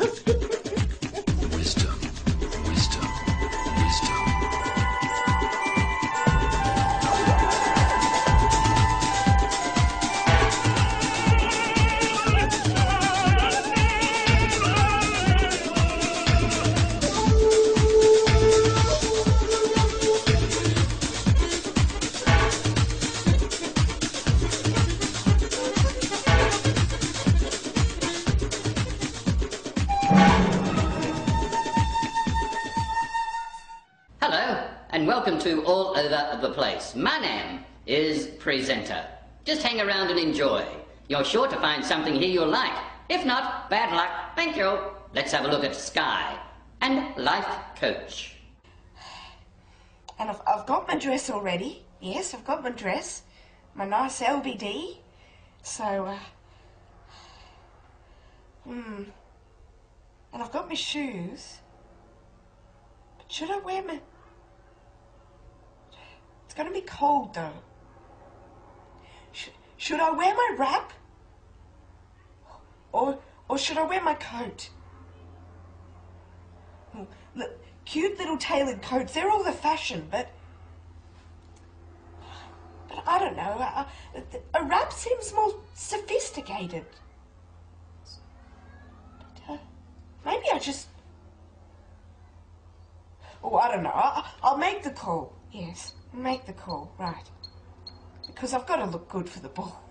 Wisdom, wisdom, wisdom. Hello, and welcome to All Over the Place. My name is Presenter. Just hang around and enjoy. You're sure to find something here you'll like. If not, bad luck. Thank you. Let's have a look at Sky and Life Coach. And I've got my dress already. Yes, I've got my dress. My nice LBD. So, And I've got my shoes. But should I wear my... It's going to be cold, though. Should I wear my wrap? Or should I wear my coat? Look, cute little tailored coats, they're all the fashion, but I don't know. A wrap seems more sophisticated. But maybe I just... Oh, I don't know. I'll make the call. Yes, make the call, right. Because I've got to look good for the ball.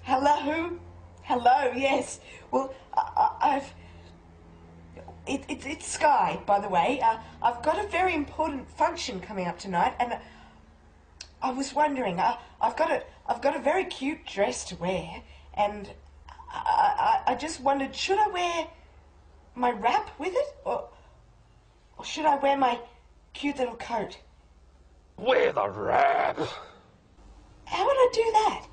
Hello. Hello? Hello, yes. Well, It's Sky, by the way. I've got a very important function coming up tonight, and I was wondering, I've got a very cute dress to wear, and I just wondered, should I wear my wrap with it, or should I wear my cute little coat? Wear the wrap. How would I do that?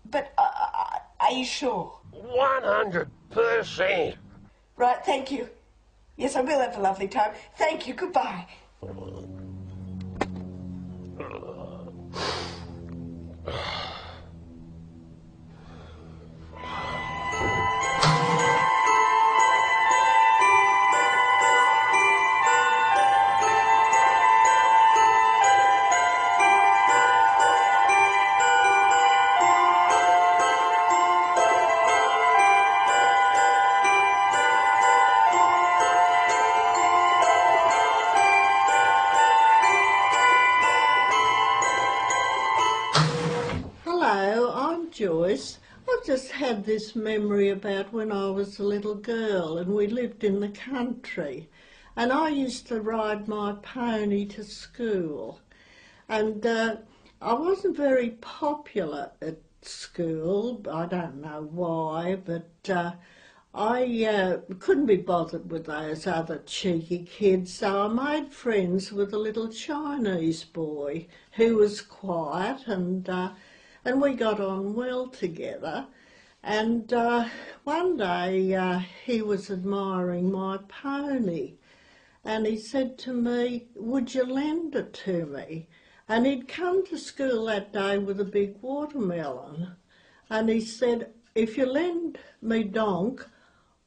But are you sure? 100%. Right, thank you. Yes, I will have a lovely time. Thank you, goodbye. Hello, I'm Joyce. I've just had this memory about when I was a little girl and we lived in the country, and I used to ride my pony to school, and I wasn't very popular at school. I don't know why, but I couldn't be bothered with those other cheeky kids, so I made friends with a little Chinese boy who was quiet, and we got on well together. And one day he was admiring my pony, and he said to me, "Would you lend it to me?" And he'd come to school that day with a big watermelon, and he said, "If you lend me Donk,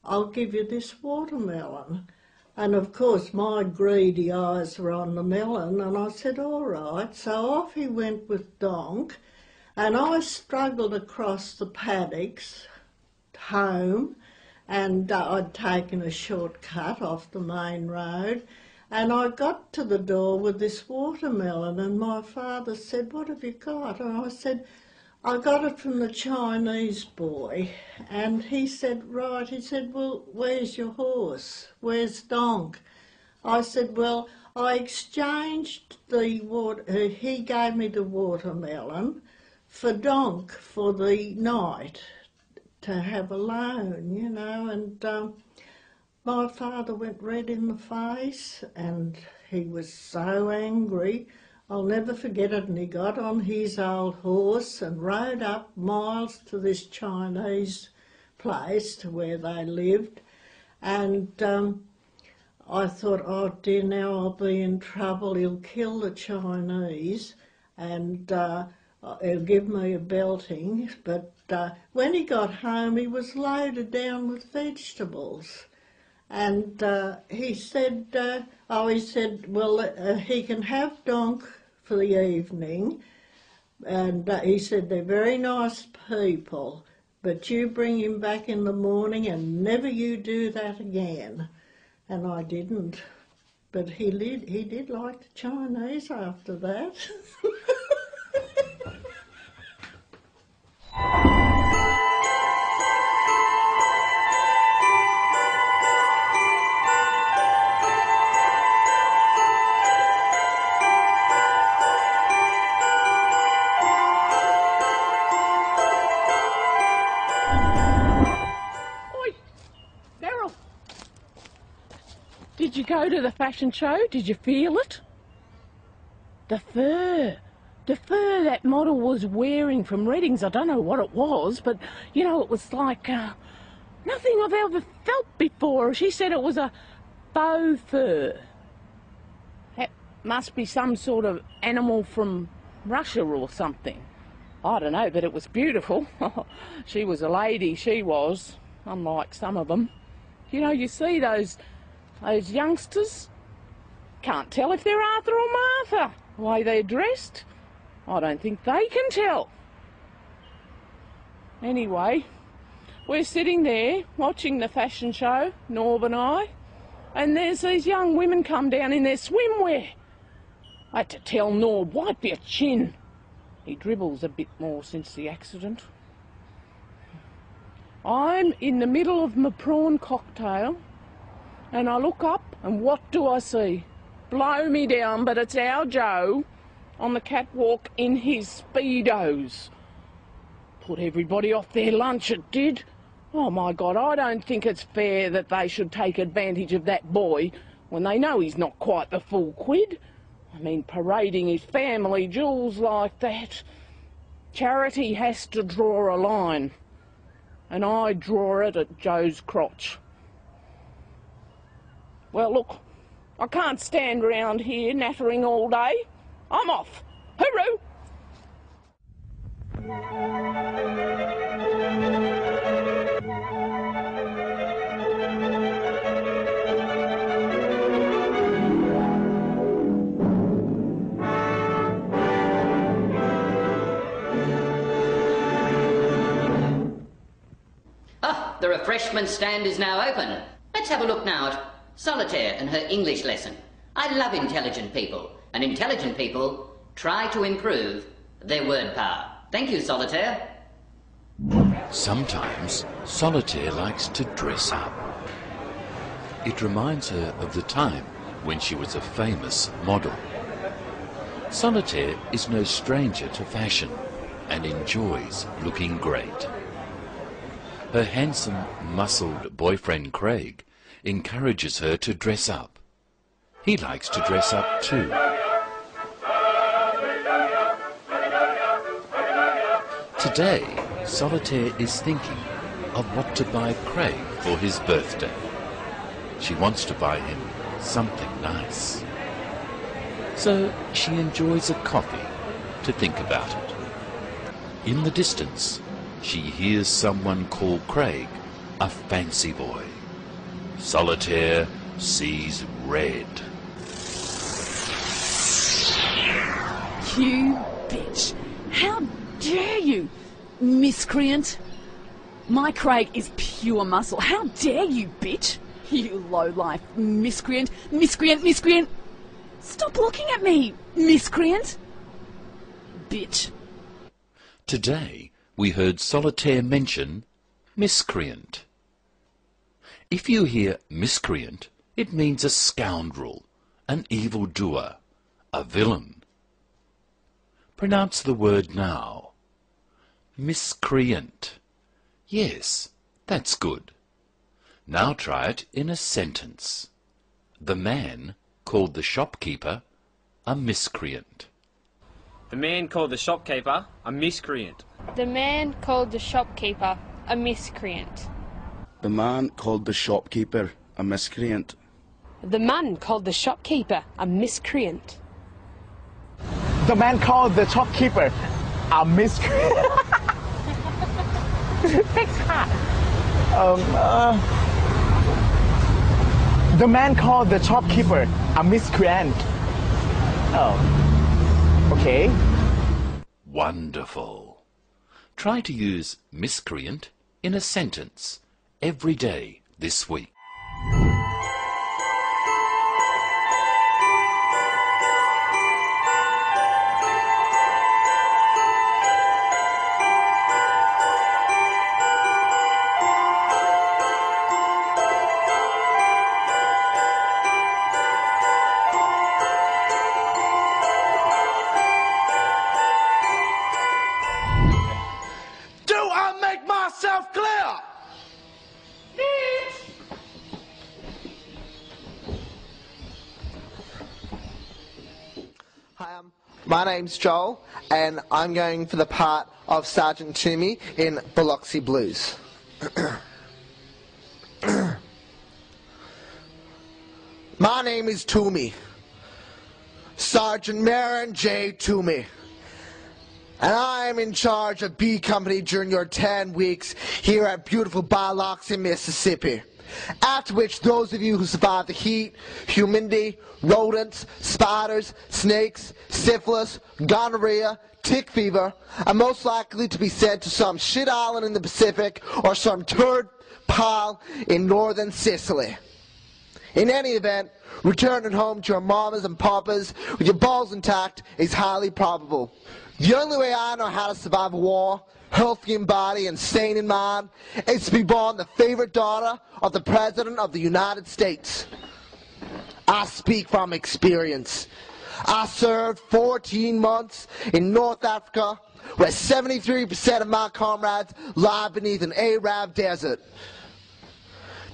I'll give you this watermelon." And of course my greedy eyes were on the melon, and I said, "All right." So off he went with Donk, and I struggled across the paddocks home, and I'd taken a shortcut off the main road, and I got to the door with this watermelon, and my father said, "What have you got?" And I said, "I got it from the Chinese boy." And he said, "Right." He said, "Well, where's your horse? Where's Donk?" I said, "Well, I exchanged the water, he gave me the watermelon for Donk for the night to have a loan, you know." And My father went red in the face and he was so angry. I'll never forget it, and he got on his old horse and rode up miles to this Chinese place to where they lived. And I thought, oh dear, now I'll be in trouble. He'll kill the Chinese and he'll give me a belting. But when he got home, he was loaded down with vegetables. And he said, well, he can have Donk for the evening. And he said, they're very nice people, but you bring him back in the morning and never you do that again. And I didn't. But he did like the Chinese after that. Did you go to the fashion show? Did you feel it? The fur that model was wearing from Readings, I don't know what it was, but, you know, it was like nothing I've ever felt before. She said it was a faux fur. That must be some sort of animal from Russia or something. I don't know, but it was beautiful. She was a lady, she was, unlike some of them. You know, you see those youngsters, can't tell if they're Arthur or Martha, the way they're dressed. I don't think they can tell. Anyway, we're sitting there watching the fashion show, Norb and I, and there's these young women come down in their swimwear. I had to tell Norb, wipe your chin. He dribbles a bit more since the accident. I'm in the middle of my prawn cocktail, and I look up, and what do I see? Blow me down, but it's our Joe on the catwalk in his Speedos. Put everybody off their lunch, it did. Oh, my God, I don't think it's fair that they should take advantage of that boy when they know he's not quite the full quid. I mean, parading his family jewels like that. Charity has to draw a line, and I draw it at Joe's crotch. Well, look, I can't stand around here nattering all day. I'm off. Hooroo! Ah, the refreshment stand is now open. Let's have a look now at Solitaire and her English lesson. I love intelligent people, and intelligent people try to improve their word power. Thank you, Solitaire. Sometimes Solitaire likes to dress up. It reminds her of the time when she was a famous model. Solitaire is no stranger to fashion and enjoys looking great. Her handsome, muscled boyfriend Craig encourages her to dress up. He likes to dress up too. Today, Solitaire is thinking of what to buy Craig for his birthday. She wants to buy him something nice. So she enjoys a coffee to think about it. In the distance, she hears someone call Craig a fancy boy. Solitaire sees red. You bitch! How dare you, miscreant! My Craig is pure muscle. How dare you, bitch! You low-life miscreant, miscreant, miscreant! Stop looking at me, miscreant! Bitch. Today, we heard Solitaire mention miscreant. If you hear miscreant, it means a scoundrel, an evildoer, a villain. Pronounce the word now. Miscreant. Yes, that's good. Now try it in a sentence. The man called the shopkeeper a miscreant. The man called the shopkeeper a miscreant. The man called the shopkeeper a miscreant. The man called the shopkeeper a miscreant. The man called the shopkeeper a miscreant. The man called the shopkeeper a miscreant. The man called the shopkeeper a miscreant. Oh, okay. Wonderful. Try to use miscreant in a sentence every day this week. Do I make myself clear? Hi, my name's Joel, and I'm going for the part of Sergeant Toomey in Biloxi Blues. My name is Toomey, Sergeant Marin J. Toomey, and I am in charge of B Company during your 10 weeks here at beautiful Biloxi, Mississippi. After which, those of you who survive the heat, humidity, rodents, spiders, snakes, syphilis, gonorrhea, tick fever, are most likely to be sent to some shit island in the Pacific or some turd pile in northern Sicily. In any event, returning home to your mamas and papas with your balls intact is highly probable. The only way I know how to survive a war, healthy in body and sane in mind, is to be born the favorite daughter of the President of the United States. I speak from experience. I served 14 months in North Africa, where 73% of my comrades lie beneath an Arab desert.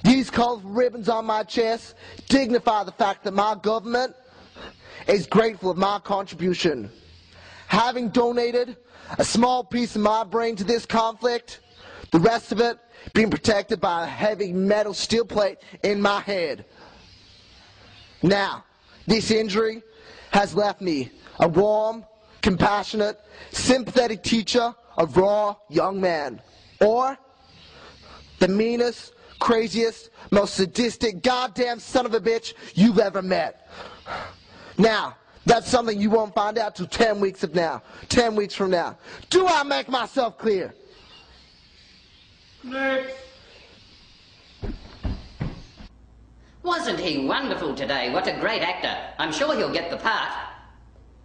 These colorful ribbons on my chest dignify the fact that my government is grateful of my contribution. Having donated a small piece of my brain to this conflict, the rest of it being protected by a heavy metal steel plate in my head. Now, this injury has left me a warm, compassionate, sympathetic teacher of raw young man, or the meanest, craziest, most sadistic goddamn son of a bitch you've ever met. Now, that's something you won't find out till 10 weeks from now. Do I make myself clear? Next. Wasn't he wonderful today? What a great actor. I'm sure he'll get the part.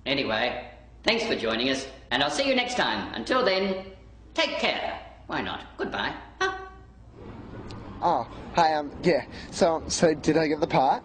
Anyway, thanks for joining us, and I'll see you next time. Until then, take care. Why not? Goodbye. Huh? Oh, hi, yeah. So did I get the part?